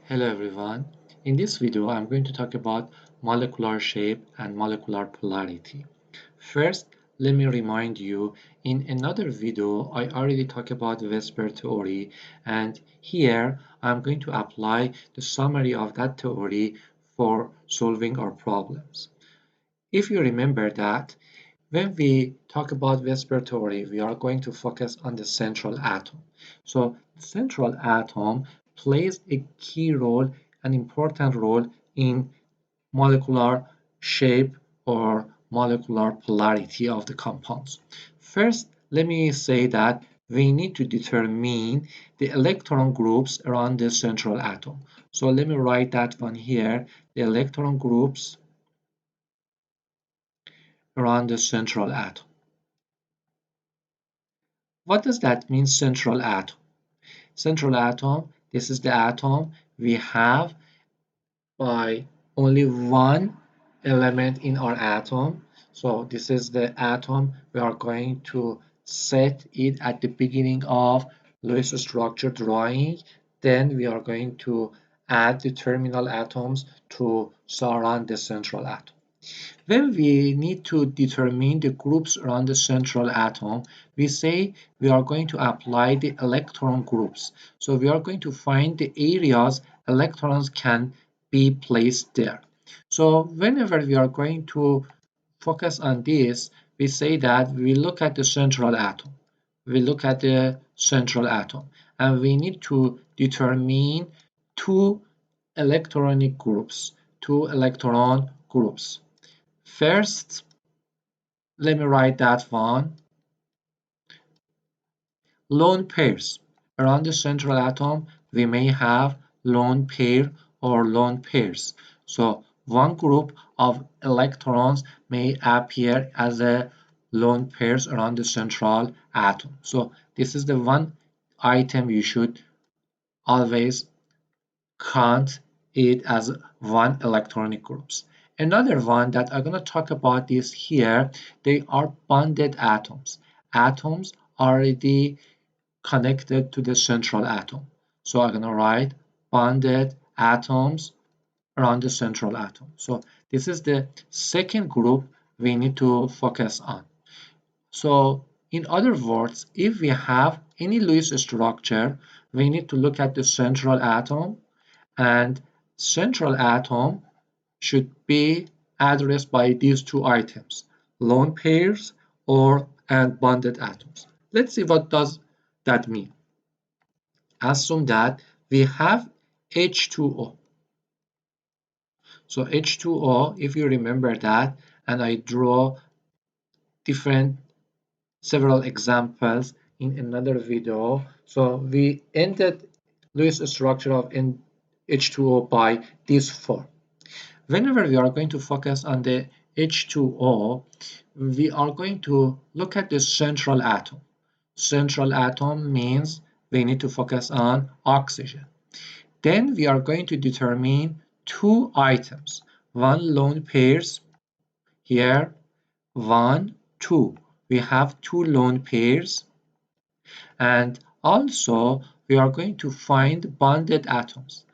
Hello everyone. In this video, I'm going to talk about molecular shape and molecular polarity. First, let me remind you, in another video, I already talked about Vesper theory, and here I'm going to apply the summary of that theory for solving our problems. If you remember that, when we talk about Vesper theory, we are going to focus on the central atom. So the central atom plays a key role, an important role in molecular shape or molecular polarity of the compounds. First, let me say that we need to determine the electron groups around the central atom. So let me write that one here, the electron groups around the central atom. What does that mean, central atom? Central atom, this is the atom we have by only one element in our atom. So this is the atom we are going to set it at the beginning of Lewis structure drawing. Then we are going to add the terminal atoms to surround the central atom. When we need to determine the groups around the central atom, we say we are going to apply the electron groups. So we are going to find the areas electrons can be placed there. So whenever we are going to focus on this, we say that we look at the central atom. We look at the central atom and we need to determine two electronic groups, two electron groups. First, let me write that one. Lone pairs. Around the central atom, we may have lone pair or lone pairs. So one group of electrons may appear as a lone pairs around the central atom. So this is the one item you should always count it as one electronic groups. Another one that I'm going to talk about is here, they are bonded atoms. Atoms already connected to the central atom. So I'm going to write bonded atoms around the central atom. So this is the second group we need to focus on. So in other words, if we have any Lewis structure, we need to look at the central atom, and central atom should be addressed by these two items, lone pairs or and bonded atoms. Let's see what does that mean. Assume that we have H2O. So H2O, if you remember that, and I draw different several examples in another video. So we ended Lewis structure of H2O by this form. Whenever we are going to focus on the H2O, we are going to look at the central atom. Central atom means we need to focus on oxygen. Then we are going to determine two items. One lone pairs here, 1, 2. We have two lone pairs, and also we are going to find bonded atoms.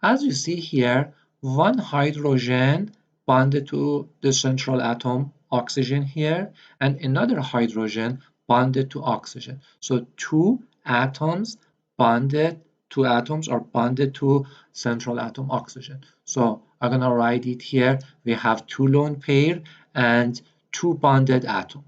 As you see here, one hydrogen bonded to the central atom, oxygen here, and another hydrogen bonded to oxygen. So two atoms are bonded to central atom oxygen. So I'm gonna write it here. We have two lone pair and two bonded atom.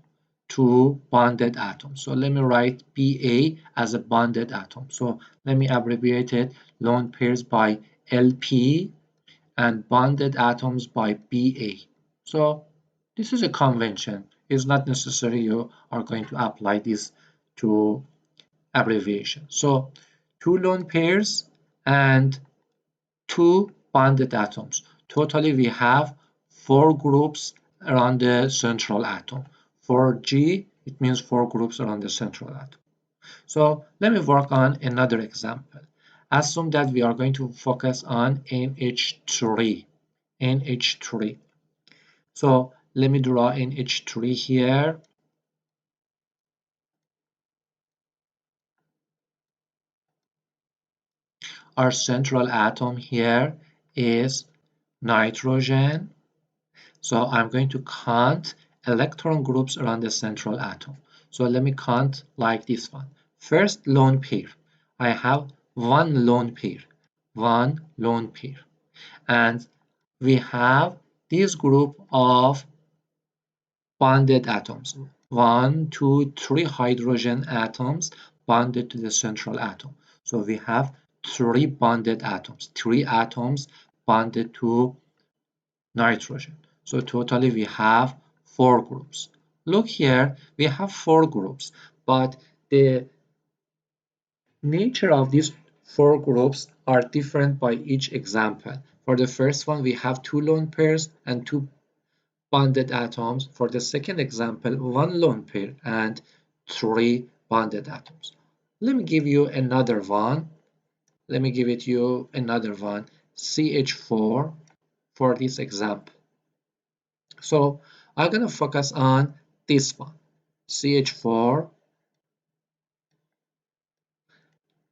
Two bonded atoms. So let me write Ba as a bonded atom. So let me abbreviate it, lone pairs by LP and bonded atoms by Ba. So this is a convention. It's not necessary you are going to apply this to abbreviation. So two lone pairs and two bonded atoms. Totally we have four groups around the central atom. For G, it means four groups around the central atom. So let me work on another example. Assume that we are going to focus on NH3. NH3. So let me draw NH3 here. our central atom here is nitrogen. So I'm going to count electron groups around the central atom. So let me count like this one. First lone pair. I have one lone pair. One lone pair. And we have this group of bonded atoms. 1, 2, 3 hydrogen atoms bonded to the central atom. So we have 3 bonded atoms. 3 atoms bonded to nitrogen. So totally we have 4 groups. Look here, we have 4 groups, but the nature of these 4 groups are different by each example. For the first one, we have 2 lone pairs and 2 bonded atoms. For the second example, 1 lone pair and 3 bonded atoms. Let me give you another one. Let me give it you another one, CH4 for this example. So I'm going to focus on this one, CH4.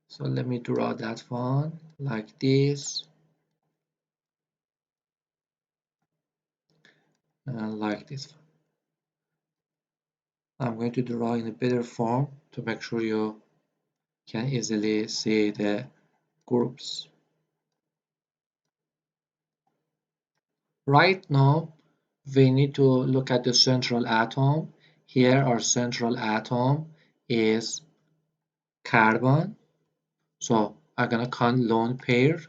So let me draw that one like this and like this one. I'm going to draw in a better form to make sure you can easily see the groups. Right now, we need to look at the central atom. Here, our central atom is carbon. So I'm gonna count lone pair.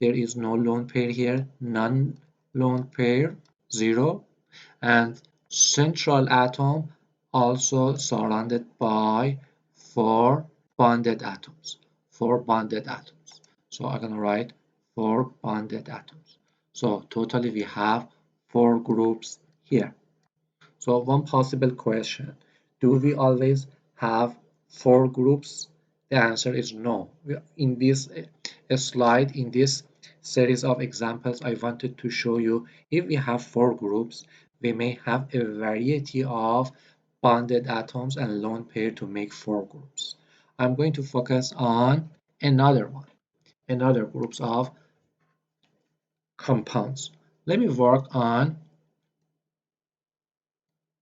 There is no lone pair here, none lone pair, 0. And central atom also surrounded by 4 bonded atoms. 4 bonded atoms. So I'm gonna write 4 bonded atoms. So totally we have 4 groups here. So one possible question, do we always have 4 groups? The answer is no. In this slide, in this series of examples, I wanted to show you if we have 4 groups, we may have a variety of bonded atoms and lone pair to make 4 groups. I'm going to focus on another one, another groups of compounds. Let me work on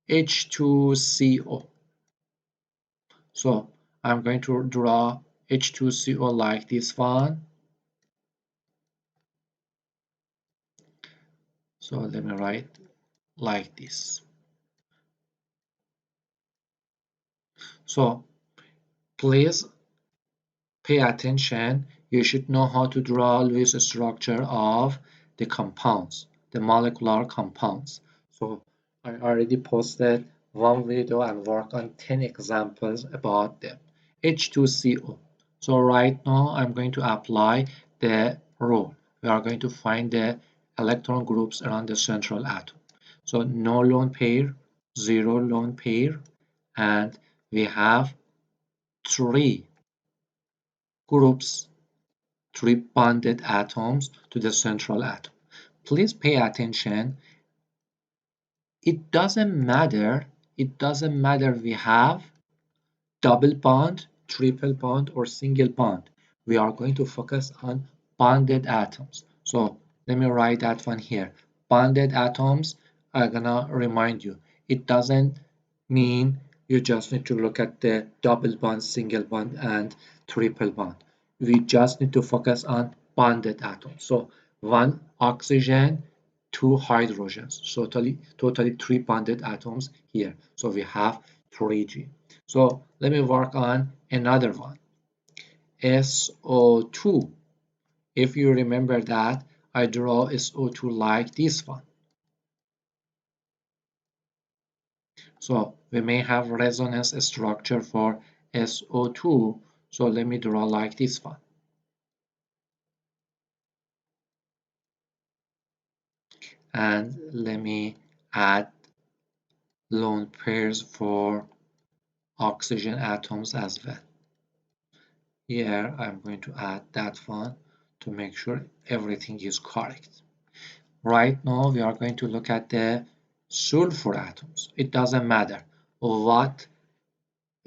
H2CO. So I'm going to draw H2CO like this one. So let me write like this. So please pay attention. You should know how to draw Lewis structure of the compounds, the molecular compounds. So I already posted one video and worked on 10 examples about them. H2CO. So right now I'm going to apply the rule. We are going to find the electron groups around the central atom. So no lone pair, 0 lone pair, and we have 3 groups, 3 bonded atoms to the central atom. Please pay attention. It doesn't matter we have double bond, triple bond, or single bond. We are going to focus on bonded atoms. So let me write that one here. Bonded atoms, I'm gonna remind you, it doesn't mean you just need to look at the double bond, single bond, and triple bond. We just need to focus on bonded atoms. So 1 oxygen, 2 hydrogens. So totally 3 bonded atoms here. So we have 3G. So let me work on another one, SO2. If you remember that, I draw SO2 like this one. So we may have resonance structure for SO2. So let me draw like this one. And let me add lone pairs for oxygen atoms as well. Here I'm going to add that one to make sure everything is correct. Right now we are going to look at the sulfur atoms. It doesn't matter what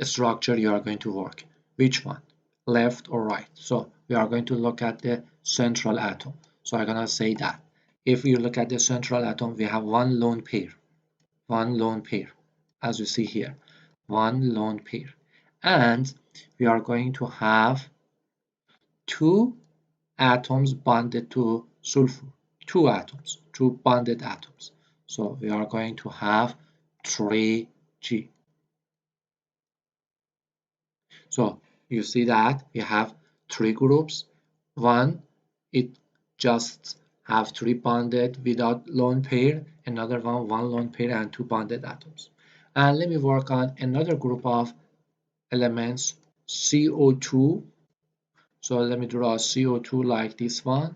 structure you are going to work, which one, left or right. So we are going to look at the central atom. So I'm gonna say that if you look at the central atom, we have one lone pair, as you see here, one lone pair, and we are going to have two atoms bonded to sulfur, two bonded atoms. So we are going to have 3G. So you see that we have three groups. One, it just have three bonded without lone pair. Another one lone pair and two bonded atoms. And let me work on another group of elements, CO2. So let me draw CO2 like this one.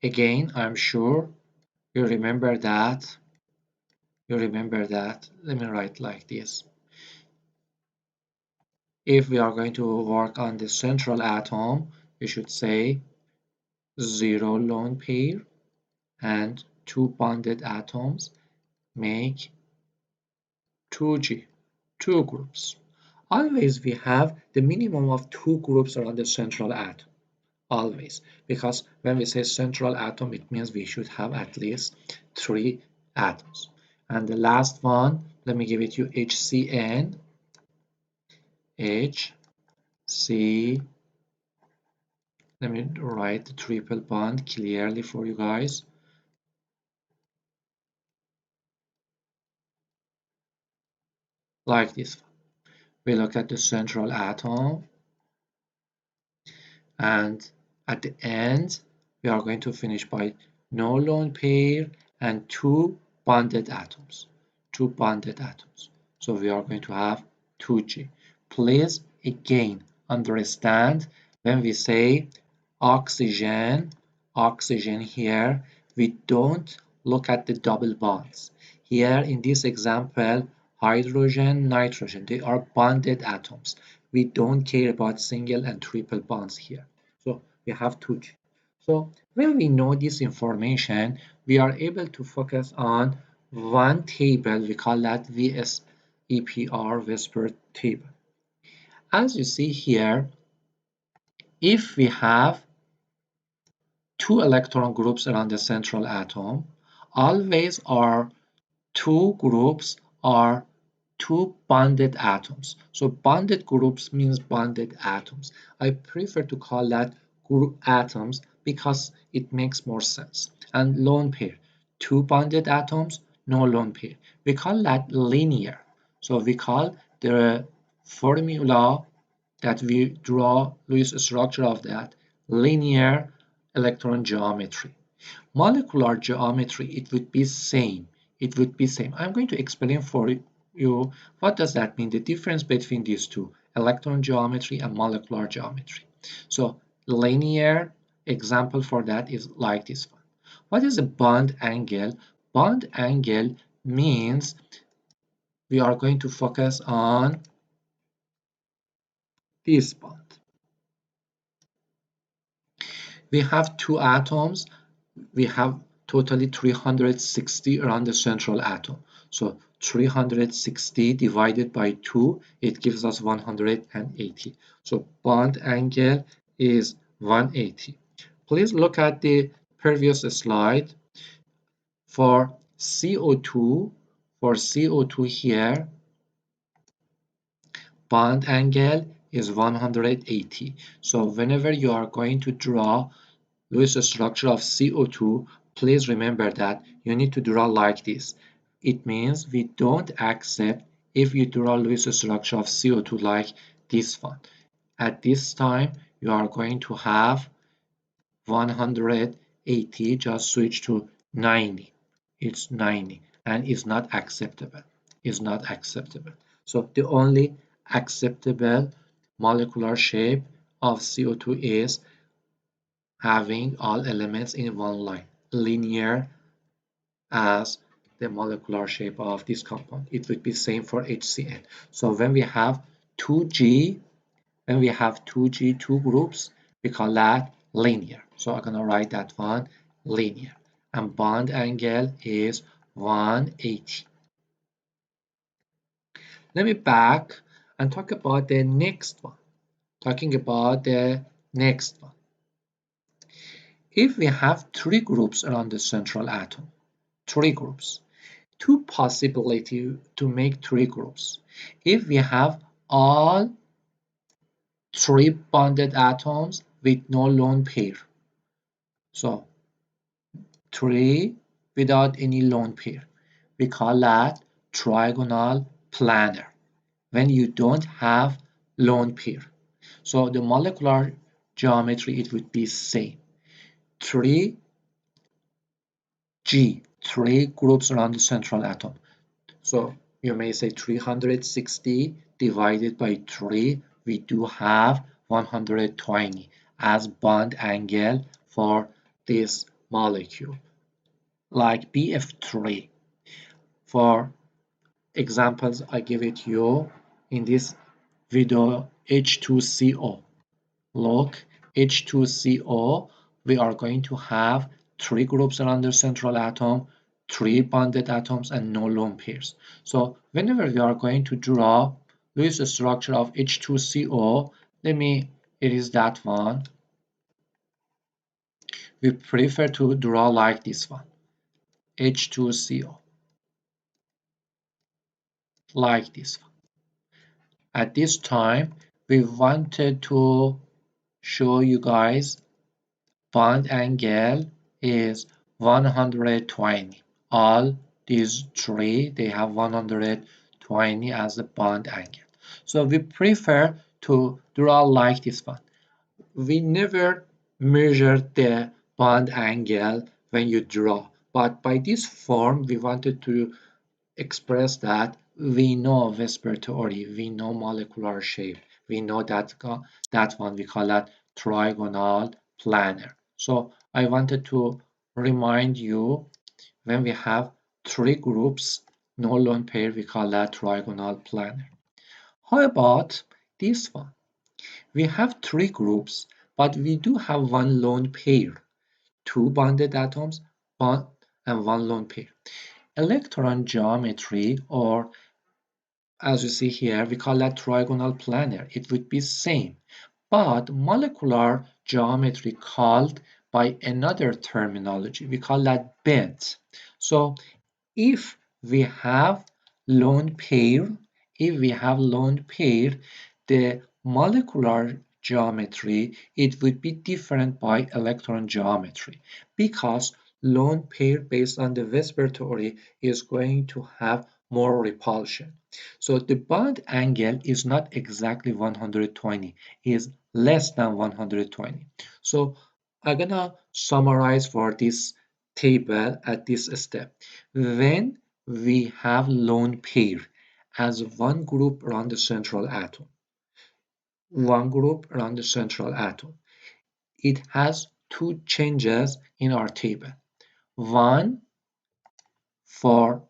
Again, I'm sure you remember that. Let me write like this. If we are going to work on the central atom, we should say 0 lone pair and two bonded atoms make 2G, two groups. Always we have the minimum of two groups around the central atom. Always, because when we say central atom, it means we should have at least three atoms. And the last one, let me give it you HCN, HC. Let me write the triple bond clearly for you guys. Like this. We look at the central atom, and at the end, we are going to finish by no lone pair and two bonded atoms. Two bonded atoms. So we are going to have 2G. Please again understand when we say oxygen, oxygen here, we don't look at the double bonds. Here in this example, hydrogen, nitrogen, they are bonded atoms. We don't care about single and triple bonds here. So we have 2G. So when we know this information, we are able to focus on one table. We call that VSEPR, Whisper table. As you see here, if we have two electron groups around the central atom, always our two groups are two bonded atoms. So bonded groups means bonded atoms. I prefer to call that group atoms because it makes more sense. And lone pair, two bonded atoms, no lone pair. We call that linear. So we call the formula that we draw Lewis structure of that linear electron geometry. Molecular geometry, it would be same. It would be same. I'm going to explain for you what does that mean, the difference between these two, electron geometry and molecular geometry. So linear example for that is like this one. What is a bond angle? Bond angle means we are going to focus on this bond. We have two atoms. We have totally 360 around the central atom. So 360 divided by 2, it gives us 180. So bond angle is 180. Please look at the previous slide. For CO2 here, bond angle is 180. So whenever you are going to draw Lewis structure of CO2, please remember that you need to draw like this. It means we don't accept if you draw Lewis structure of CO2 like this one. At this time, you are going to have 180, just switch to 90. It's 90 and it's not acceptable. It's not acceptable. So the only acceptable molecular shape of CO2 is having all elements in one line, linear as the molecular shape of this compound. It would be same for HCN. So when we have 2G, two groups, we call that linear. So I'm gonna write that one linear. And bond angle is 180. Let me back and talk about the next one. Talking about the next one. If we have three groups around the central atom, three groups, two possibilities to make three groups. If we have all three bonded atoms with no lone pair, so three without any lone pair, we call that trigonal planar when you don't have lone pair. So the molecular geometry, it would be same. 3G, three groups around the central atom. So you may say 360 divided by 3, we do have 120 as bond angle for this molecule, like BF3. For examples, I give it you in this video, H2CO. Look, H2CO, we are going to have three groups around the central atom, three bonded atoms, and no lone pairs. So whenever we are going to draw Lewis structure of H2CO, it is that one. We prefer to draw like this one, H2CO, like this one. At this time, we wanted to show you guys bond angle is 120. All these three, they have 120 as the bond angle. So we prefer to draw like this one. We never measure the bond angle when you draw, but by this form, we wanted to express that we know Vesper theory, we know molecular shape, we know that one, we call that trigonal planar. So I wanted to remind you, when we have three groups, no lone pair, we call that trigonal planar. How about this one? We have three groups, but we do have one lone pair, two bonded atoms, and one lone pair. Electron geometry, or as you see here, we call that trigonal planar. It would be same, but molecular geometry called by another terminology. We call that bent. So if we have lone pair, the molecular geometry, it would be different by electron geometry, because lone pair based on the Vesper theory is going to have more repulsion. So the bond angle is not exactly 120, is less than 120. So I'm gonna summarize for this table at this step. When we have lone pair as one group around the central atom, it has two changes in our table. One for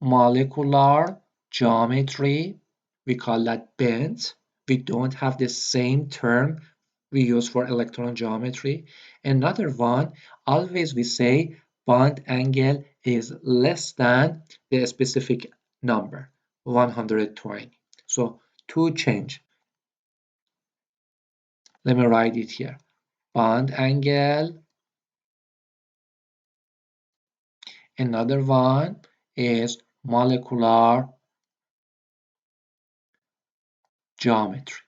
molecular geometry, we call that bent. We don't have the same term we use for electron geometry. Another one, always we say bond angle is less than the specific number, 120. So two change. Let me write it here. Bond angle. Another one is molecular geometry.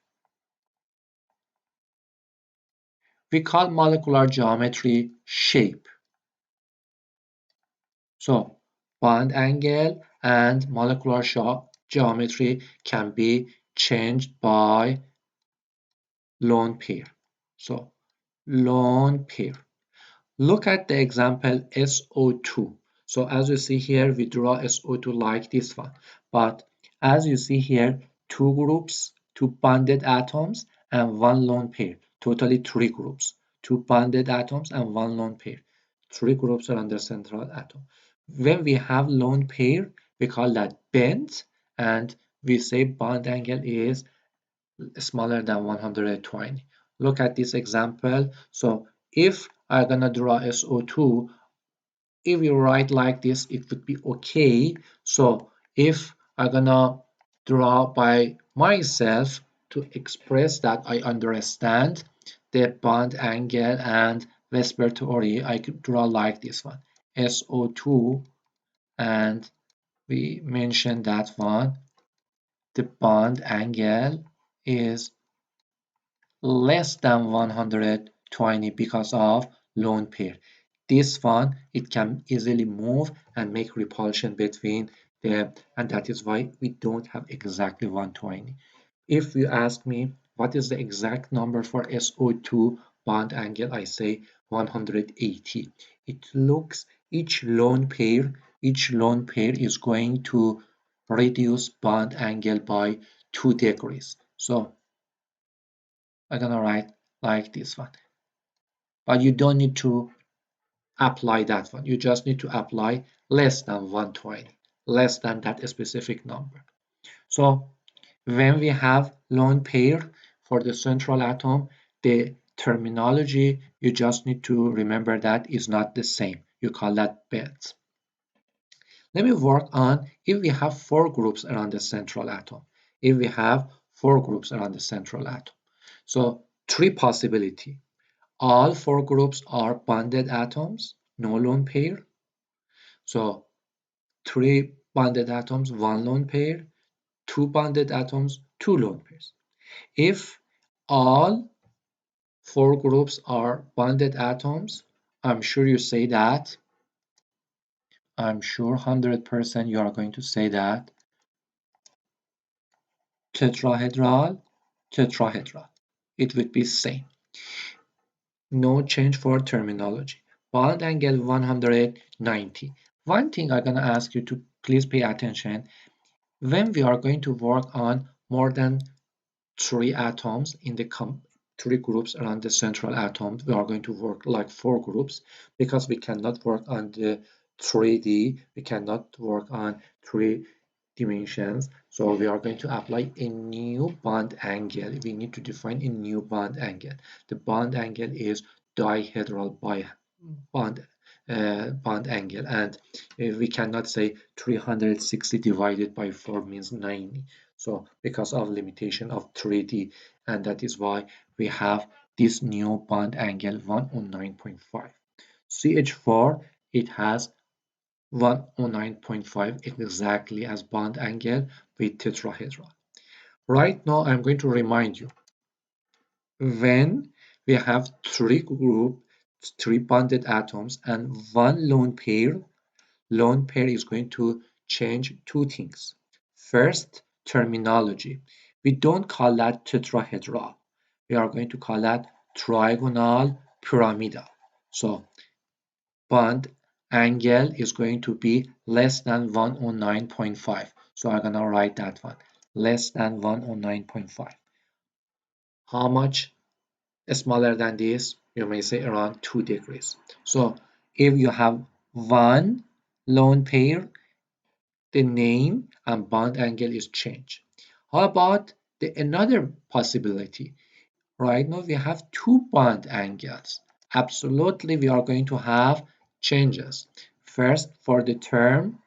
We call molecular geometry shape. So bond angle and molecular geometry can be changed by lone pair. So lone pair. Look at the example SO2. So as you see here, we draw SO2 like this one. But as you see here, two groups, two bonded atoms, and one lone pair. Totally three groups. Two bonded atoms and one lone pair. Three groups around the central atom. When we have lone pair, we call that bent, and we say bond angle is smaller than 120. Look at this example. So if I'm gonna draw SO2, if you write like this, it would be okay. So if I'm gonna draw by myself to express that I understand the bond angle and Vesper theory. I could draw like this one, SO2, and we mentioned that one. The bond angle is less than 120 because of lone pair. This one, it can easily move and make repulsion between them, and that is why we don't have exactly 120. If you ask me what is the exact number for SO2 bond angle, I say 180. It looks each lone pair is going to reduce bond angle by 2 degrees. So I'm gonna write like this one. But you don't need to apply that one. You just need to apply less than 120, less than that specific number. So when we have lone pair for the central atom, the terminology you just need to remember that is not the same. You call that beds. Let me work on if we have four groups around the central atom. If we have four groups around the central atom. So three possibility. All four groups are bonded atoms, no lone pair. So three bonded atoms, one lone pair, two bonded atoms, two lone pairs. If all four groups are bonded atoms, I'm sure you say that. I'm sure 100% you are going to say that tetrahedral, tetrahedral. It would be same. No change for terminology. Bond angle 190. One thing I'm gonna ask you to please pay attention. When we are going to work on more than three atoms in the three groups around the central atom, we are going to work like four groups because we cannot work on the 3D, we cannot work on three dimensions. So we are going to apply a new bond angle. We need to define a new bond angle. The bond angle is dihedral bond bond angle, and we cannot say 360 divided by 4 means 90. So because of limitation of 3D, and that is why we have this new bond angle 109.5. CH4, it has 109.5 exactly as bond angle with tetrahedral. Right now, I'm going to remind you, when we have three bonded atoms and one lone pair is going to change two things. First, terminology. We don't call that tetrahedral. We are going to call that trigonal pyramidal. So bond angle is going to be less than 109.5. So I'm going to write that one, less than 109.5. How much smaller than this? You may say around 2 degrees. So if you have one lone pair, the name and bond angle is changed. How about another possibility? Right now we have two bond angles. Absolutely, we are going to have changes. First, for the term,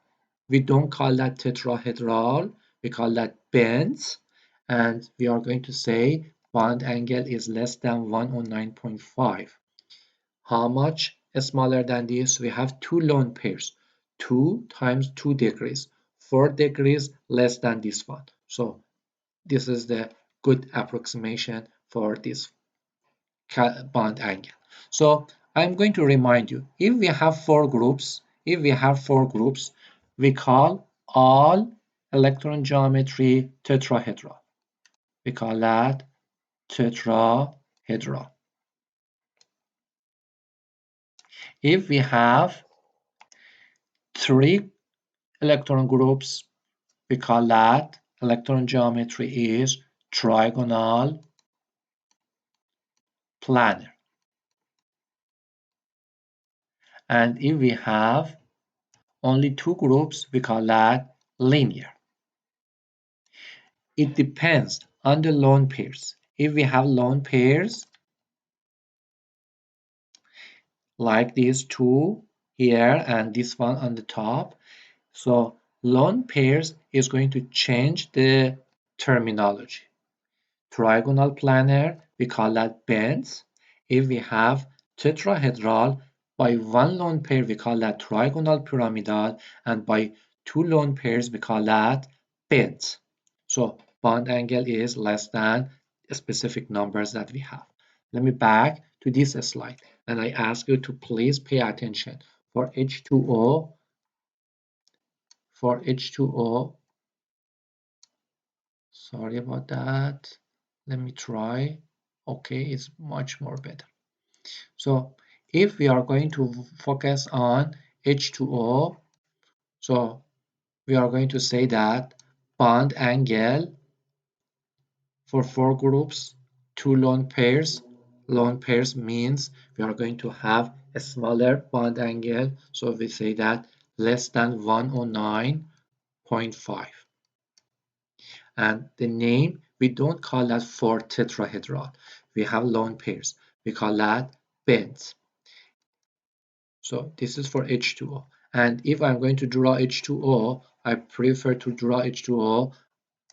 we don't call that tetrahedral, we call that bends, and we are going to say bond angle is less than 109.5. How much smaller than this? We have two lone pairs. 2 times 2 degrees. 4 degrees less than this one. So this is the good approximation for this bond angle. So I'm going to remind you, if we have four groups, we call all electron geometry tetrahedral. We call that tetrahedral. If we have three electron groups, we call that electron geometry is trigonal planar. And if we have only two groups, we call that linear. It depends on the lone pairs. If we have lone pairs, like these two here and this one on the top, so Lone pairs is going to change the terminology. Trigonal planar, we call that bends. If we have tetrahedral, by one lone pair, we call that trigonal pyramidal, and by two lone pairs, we call that bends. So bond angle is less than specific numbers that we have. Let me back to this slide, and I ask you to please pay attention. For H2O, sorry about that. Let me try. Okay, it's much more better. So if we are going to focus on H2O, so we are going to say that bond angle for four groups, two lone pairs. Lone pairs means we are going to have a smaller bond angle. So we say that less than 109.5. And the name, we don't call that for tetrahedral. We have lone pairs. We call that bends. So this is for H2O. And if I'm going to draw H2O, I prefer to draw H2O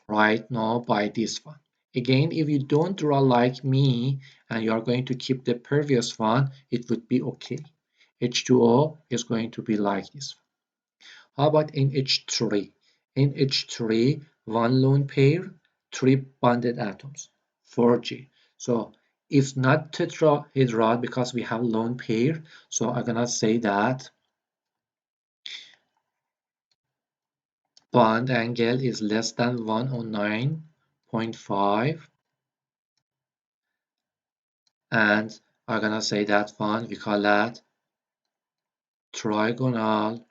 right now by this one. Again, if you don't draw like me and you are going to keep the previous one, it would be okay. H2O is going to be like this. How about NH3? NH3, one lone pair, three bonded atoms, 4G. So it's not tetrahedral because we have lone pair. So I'm gonna say that bond angle is less than 109.5, and I'm gonna say that one, we call that trigonal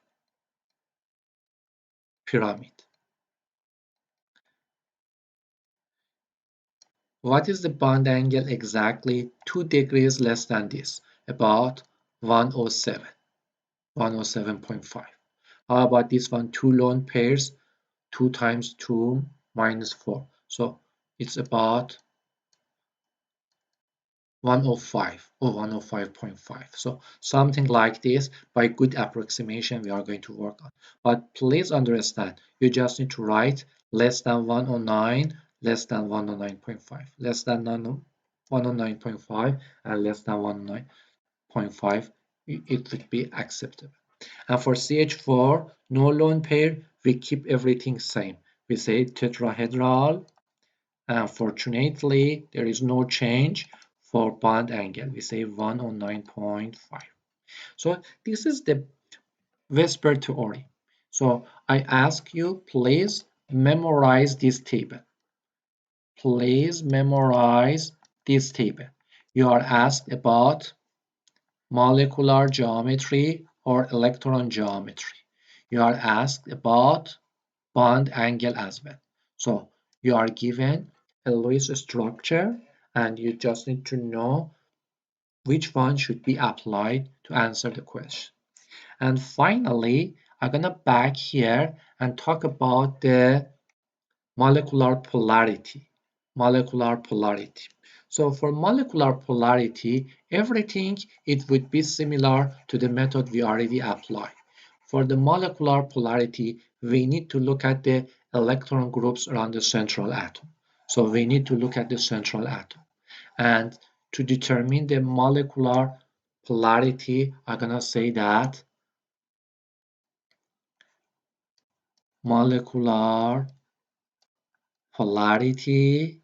pyramid. What is the bond angle exactly? 2 degrees less than this, about 107, 107.5. How about this one? Two lone pairs, 2 times 2 minus 4. So it's about 105 or 105.5. So something like this, by good approximation, we are going to work on. But please understand, you just need to write less than 109, less than 109.5, less than 109.5, and less than 109.5. It would be acceptable. And for CH4, no lone pair, we keep everything same. We say tetrahedral. Fortunately, there is no change for bond angle. We say 109.5. So this is the whisper theory. So I ask you, please memorize this table. Please memorize this table. You are asked about molecular geometry or electron geometry. You are asked about bond angle as well. So you are given a Lewis structure and you just need to know which one should be applied to answer the question. And finally, I'm gonna back here and talk about the molecular polarity. Molecular polarity. So for molecular polarity, everything it would be similar to the method we already applied. For the molecular polarity, we need to look at the electron groups around the central atom. So we need to look at the central atom. And to determine the molecular polarity, I'm gonna say that molecular polarity,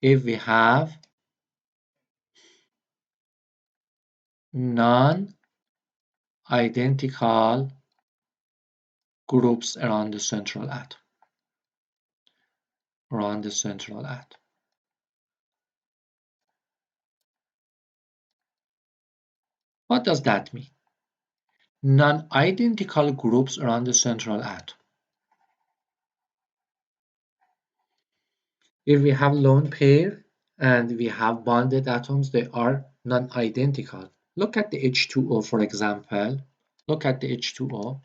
if we have non-identical groups around the central atom. Around the central atom. What does that mean? Non-identical groups around the central atom. If we have lone pair and we have bonded atoms, they are non-identical. Look at the H2O, for example. Look at the H2O.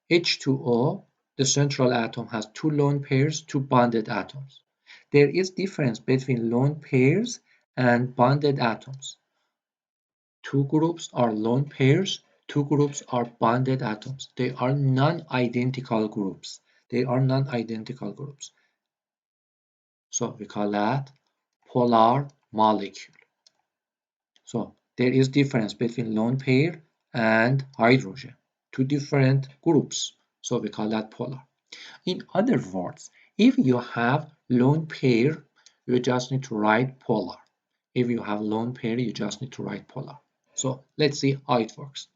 H2O, the central atom has two lone pairs, two bonded atoms. There is difference between lone pairs and bonded atoms. Two groups are lone pairs, two groups are bonded atoms. They are non-identical groups. They are non-identical groups. So we call that polar molecule. So there is difference between lone pair and hydrogen. Two different groups. So we call that polar. In other words, if you have lone pair, you just need to write polar. If you have lone pair, you just need to write polar. So let's see how it works.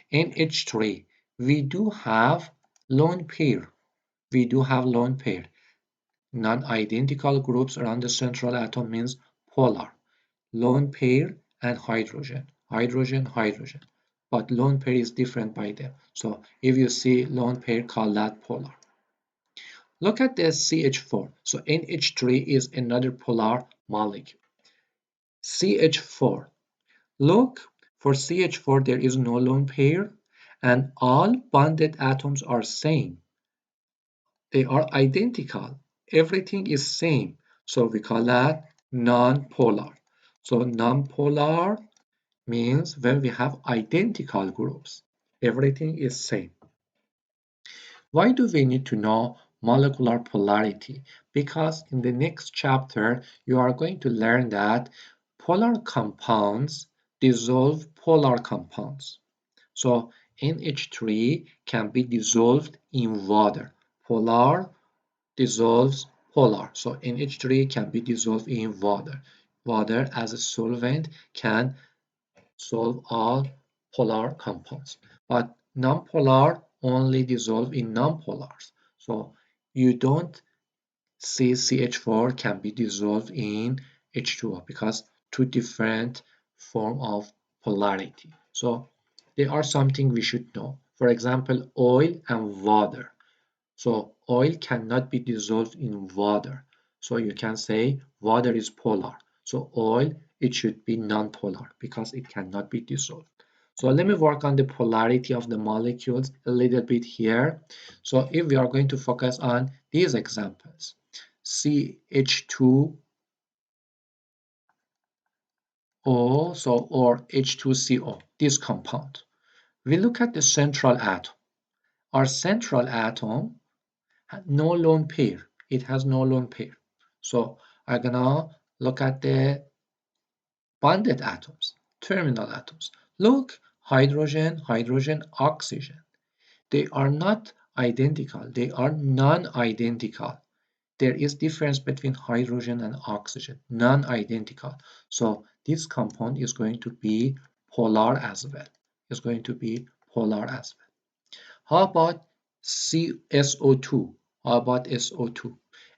In H3, we do have lone pair. We do have lone pair. Non-identical groups around the central atom means polar. Lone pair and hydrogen. Hydrogen, hydrogen. But lone pair is different by them. So if you see lone pair, call that polar. Look at the CH4. So NH3 is another polar molecule. CH4. Look, for CH4 there is no lone pair and all bonded atoms are same. They are identical. Everything is same. So we call that non-polar. So non-polar means when we have identical groups. Everything is same. Why do we need to know molecular polarity? Because in the next chapter, you are going to learn that polar compounds dissolve polar compounds. So NH3 can be dissolved in water. Polar dissolves polar. So NH3 can be dissolved in water. Water as a solvent can solve all polar compounds. But nonpolar only dissolve in nonpolars. So you don't see CH4 can be dissolved in H2O because two different form of polarity. So they are something we should know. For example, oil and water. So oil cannot be dissolved in water. So you can say water is polar. So oil, it should be non-polar because it cannot be dissolved. So let me work on the polarity of the molecules a little bit here. So if we are going to focus on these examples, CH2O, or H2CO, this compound. We look at the central atom. Our central atom no lone pair. It has no lone pair. So I'm gonna look at the bonded atoms, terminal atoms. Look, hydrogen, hydrogen, oxygen. They are not identical. They are non-identical. There is difference between hydrogen and oxygen, non-identical. So this compound is going to be polar as well. It's going to be polar as well. How about SO2? How about SO2?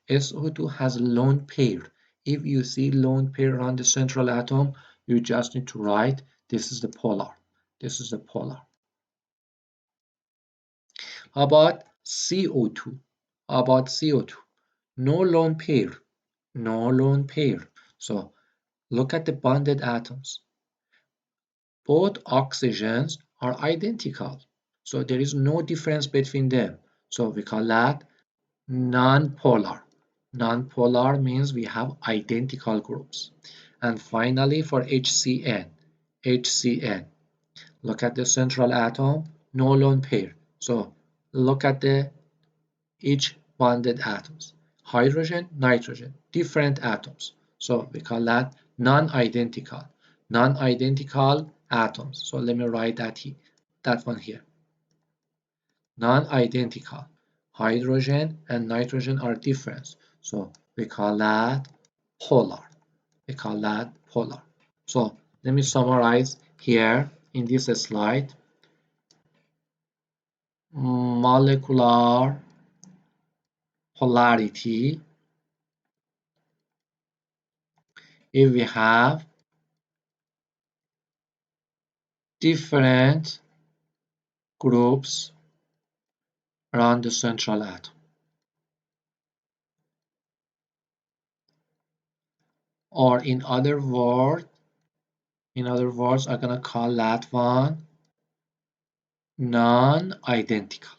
SO2 has lone pair. If you see lone pair around the central atom, you just need to write this is the polar. This is the polar. How about CO2? How about CO2? No lone pair. No lone pair. So look at the bonded atoms. Both oxygens are identical. So there is no difference between them. So we call that non-polar. Non-polar means we have identical groups. And finally for HCN. HCN. Look at the central atom, no lone pair. So look at the each bonded atoms. Hydrogen, nitrogen, different atoms. So we call that non-identical. Non-identical atoms. So let me write that one here. Non-identical. Hydrogen and nitrogen are different. So we call that polar. We call that polar. So let me summarize here in this slide. Molecular polarity. If we have different groups around the central atom. Or in other words, I'm gonna call that one non-identical.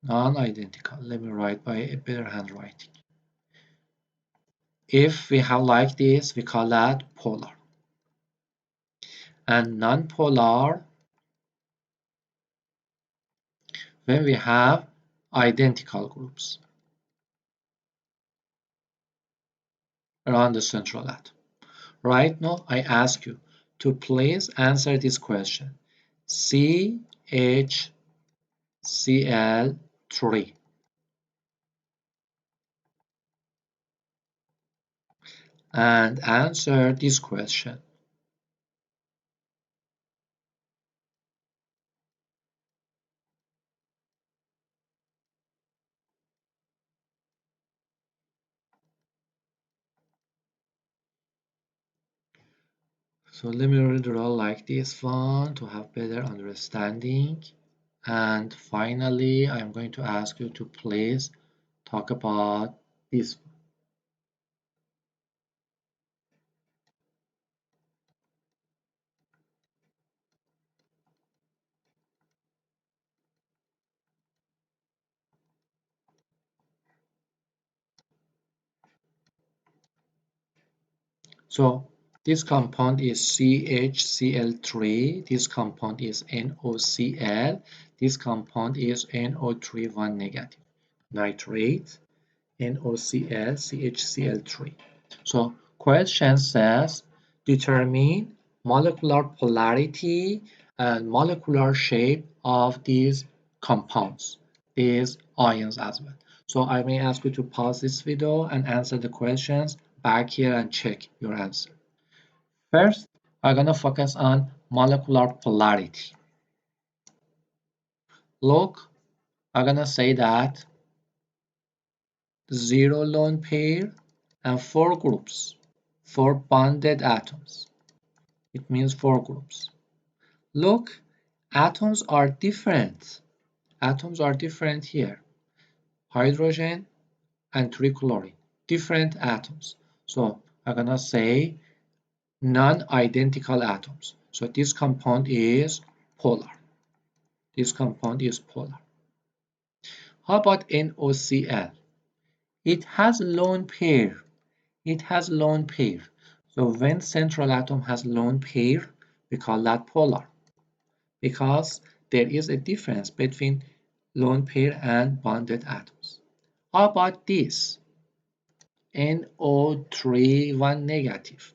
Non-identical. Let me write by a better handwriting. If we have like this, we call that polar. and nonpolar when we have identical groups around the central atom. Right now, I ask you to please answer this question. CHCl3 and answer this question. So let me redraw like this one to have better understanding. And finally, I'm going to ask you to please talk about this. So this compound is CHCl3, this compound is NOCl, this compound is NO3 1 negative. Nitrate, NOCl, CHCl3. So question says determine molecular polarity and molecular shape of these compounds, these ions as well. So I may ask you to pause this video and answer the questions back here and check your answer. First, I'm gonna focus on molecular polarity. Look, I'm gonna say that 0 lone pair and 4 groups, 4 bonded atoms. It means 4 groups. Look, atoms are different. Atoms are different here. Hydrogen and trichlorine, different atoms. So I'm gonna say non-identical atoms. So this compound is polar. This compound is polar. How about NOCl? It has lone pair. It has lone pair. So when central atom has lone pair, we call that polar because there is a difference between lone pair and bonded atoms. How about this? NO3 1 negative.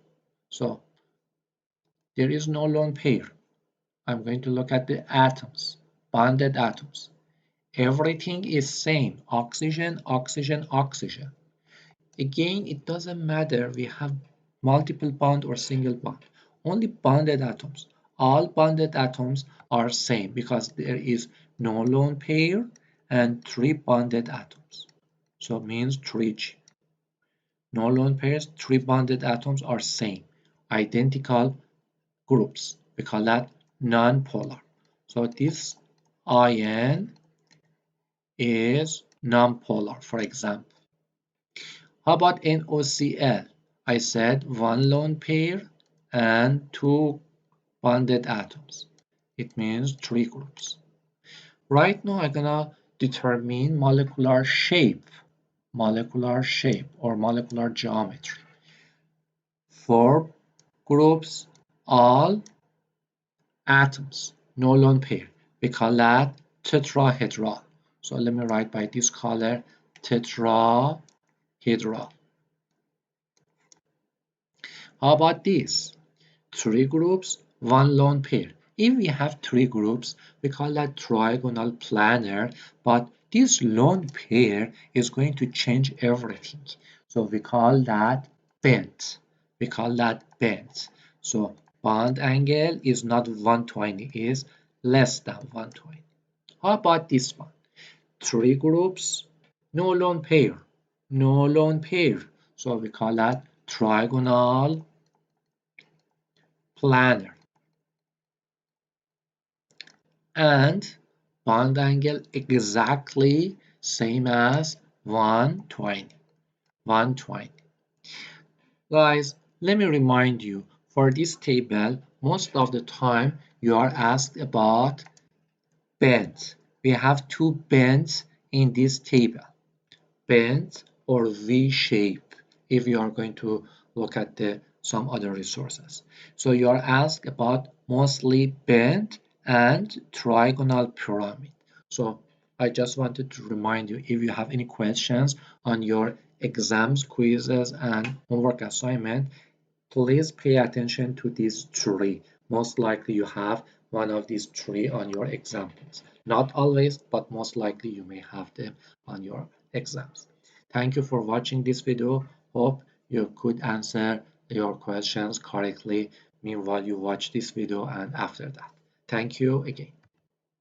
So there is no lone pair. I'm going to look at the atoms, bonded atoms. Everything is same, oxygen, oxygen, oxygen. Again, it doesn't matter we have multiple bond or single bond, only bonded atoms. All bonded atoms are same because there is no lone pair and 3 bonded atoms. So it means 3G. No lone pairs, 3 bonded atoms are same, identical groups. We call that non-polar. So this ion is non-polar, for example. How about NOCl? I said 1 lone pair and 2 bonded atoms. It means 3 groups. Right now I'm gonna determine molecular shape or molecular geometry. 4 groups, all atoms, no lone pair. We call that tetrahedral. So let me write by this color, tetrahedral. How about this? 3 groups, 1 lone pair. If we have 3 groups, we call that trigonal planar, but this lone pair is going to change everything. So we call that bent. We call that bent. So bond angle is not 120, is less than 120. How about this one? 3 groups, no lone pair. No lone pair. So we call that trigonal planar. And bond angle exactly same as 120. 120. Guys, let me remind you, for this table, most of the time you are asked about bends. We have 2 bends in this table. Bend or V shape if you are going to look at the some other resources. So you are asked about mostly bent and trigonal pyramid. So I just wanted to remind you, if you have any questions on your exams, quizzes, and homework assignment, please pay attention to these three. Most likely you have one of these three on your examples. Not always, but most likely you may have them on your exams. Thank you for watching this video. Hope you could answer your questions correctly meanwhile you watch this video and after that. Thank you again.